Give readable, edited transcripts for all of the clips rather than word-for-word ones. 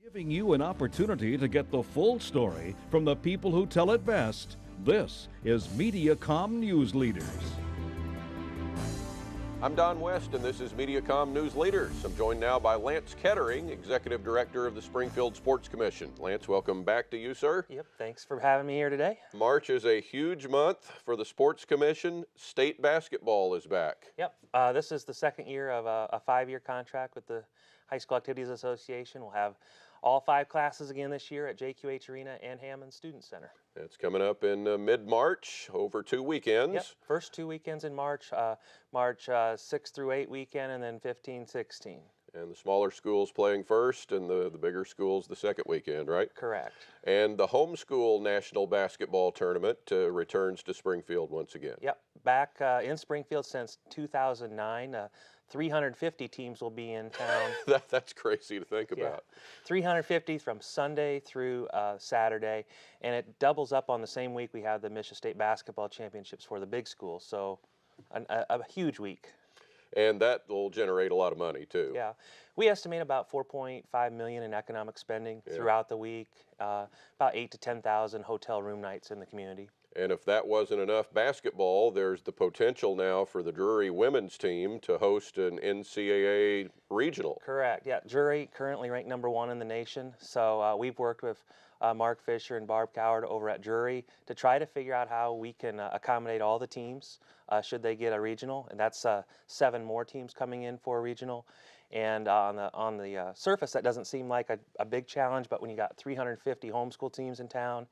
Giving you an opportunity to get the full story from the people who tell it best. This is Mediacom News Leaders. I'm Don West, and this is Mediacom News Leaders. I'm joined now by Lance Kettering, Executive Director of the Springfield Sports Commission. Lance, welcome back to you, sir. Yep, thanks for having me here today. March is a huge month for the Sports Commission. State basketball is back. Yep, this is the second year of a 5-year contract with the High School Activities Association. We'll have all 5 classes again this year at JQH Arena and Hammond Student Center. It's coming up in mid-March, over 2 weekends. Yep, first 2 weekends in March, March 6 through 8 weekend, and then 15-16. And the smaller schools playing first, and the bigger schools the second weekend, right? Correct. And the homeschool national basketball tournament returns to Springfield once again. Yep, back in Springfield since 2009. 350 teams will be in town. That's crazy to think about. 350 from Sunday through Saturday, and it doubles up on the same week we have the Michigan State Basketball Championships for the big schools, so a huge week. And that will generate a lot of money, too. Yeah. We estimate about $4.5 million in economic spending throughout the week, about 8,000 to 10,000 hotel room nights in the community. And if that wasn't enough basketball, there's the potential now for the Drury women's team to host an NCAA regional. Correct. Yeah, Drury currently ranked #1 in the nation. So we've worked with Mark Fisher and Barb Coward over at Drury to try to figure out how we can accommodate all the teams should they get a regional. And that's 7 more teams coming in for a regional. And on the surface, that doesn't seem like a big challenge, but when you got 350 homeschool teams in town,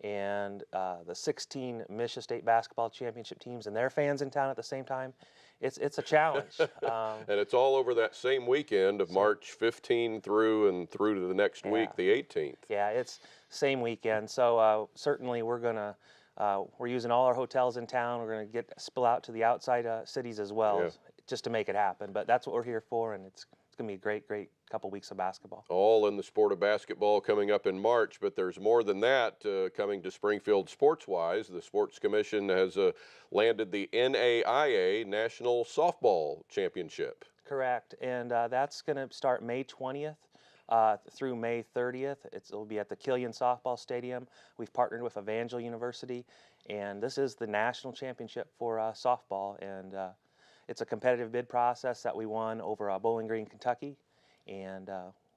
and the 16 Michigan State basketball championship teams and their fans in town at the same time, it's a challenge. And it's all over that same weekend of March 15 through to the next week, the 18th. Yeah, it's same weekend. So certainly we're using all our hotels in town. We're going to spill out to the outside cities as well, just to make it happen. But that's what we're here for, and it's going to be a great couple weeks of basketball. All in the sport of basketball coming up in March, but there's more than that coming to Springfield sports-wise. The Sports Commission has landed the NAIA National Softball Championship. Correct, and that's going to start May 20th through May 30th. It'll be at the Killian Softball Stadium. We've partnered with Evangel University, and this is the national championship for softball, and it's a competitive bid process that we won over Bowling Green, Kentucky, and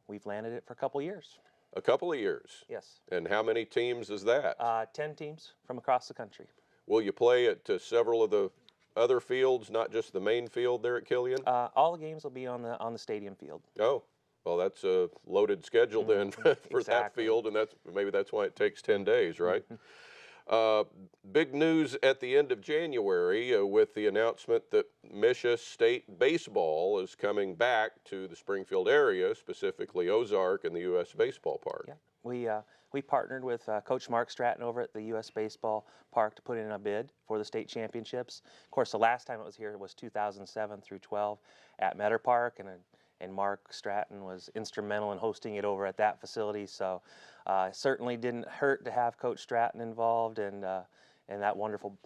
we've landed it for a couple years. A couple of years? Yes. And how many teams is that? 10 teams from across the country. Will you play at several of the other fields, not just the main field there at Killian? All the games will be on the stadium field. Oh, well, that's a loaded schedule then for that field, and maybe that's why it takes 10 days, right? Big news at the end of January with the announcement that Michigan State baseball is coming back to the Springfield area, specifically Ozark and the U.S. Baseball Park. Yeah, we partnered with Coach Mark Stratton over at the U.S. Baseball Park to put in a bid for the state championships. Of course, the last time it was here was 2007 through 12 at Meadow Park, and Mark Stratton was instrumental in hosting it over at that facility. So it certainly didn't hurt to have Coach Stratton involved and that wonderful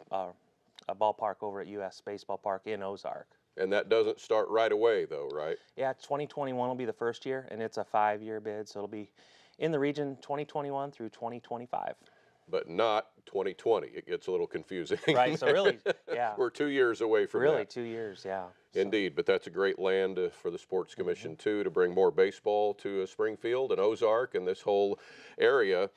ballpark over at U.S. Baseball Park in Ozark. And that doesn't start right away, though, right? Yeah, 2021 will be the first year, and it's a 5-year bid, so it'll be in the region 2021 through 2025. But not 2020. It gets a little confusing. Right, so really, yeah. We're 2 years away from that. Really, 2 years, yeah. Indeed, but that's a great land for the Sports Commission, too, to bring more baseball to Springfield and Ozark and this whole area.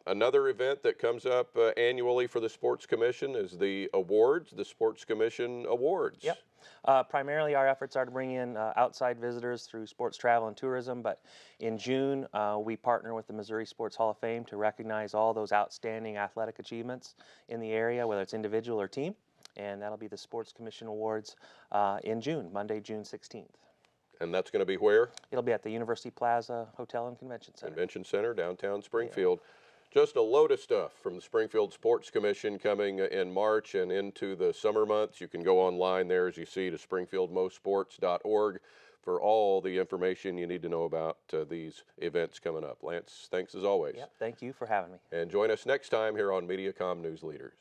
Another event that comes up annually for the Sports Commission is the awards, the Sports Commission Awards. Yep. Primarily our efforts are to bring in outside visitors through sports travel and tourism, but in June we partner with the Missouri Sports Hall of Fame to recognize all those outstanding athletic achievements in the area, whether it's individual or team, and that'll be the Sports Commission Awards in June, Monday, June 16th. And that's going to be where? It'll be at the University Plaza Hotel and Convention Center. Convention Center, downtown Springfield. Yeah. Just a load of stuff from the Springfield Sports Commission coming in March and into the summer months. You can go online there, as you see, to springfieldmosports.org for all the information you need to know about these events coming up. Lance, thanks as always. Yep, thank you for having me. And join us next time here on Mediacom News Leaders.